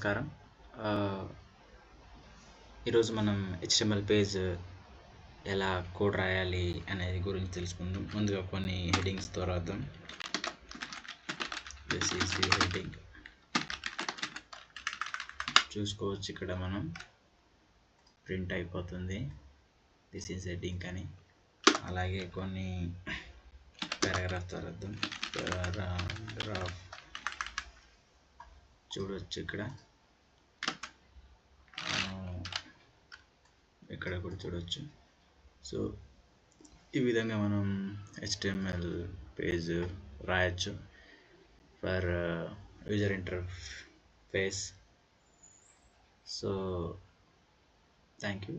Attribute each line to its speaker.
Speaker 1: నమస్కారం. ఈరోజు మనం HTML పేజ్ ఎలా కోడ్ రాయాలి అనేది గురించి తెలుసుకుందాం. ముందుగా కొన్ని హెడ్డింగ్స్తో రాద్దాం. This is the heading. చూసుకోవచ్చు, ఇక్కడ మనం ప్రింట్ అయిపోతుంది దిస్ ఈజ్ హెడ్డింగ్ అని. అలాగే కొన్ని పారాగ్రాఫ్తో రాద్దాం. పారాగ్రాఫ్ చూడవచ్చు, ఇక్కడ కూడా చూడవచ్చు. సో ఈ విధంగా మనం HTML పేజ్ రాయొచ్చు for user interface. So thank you.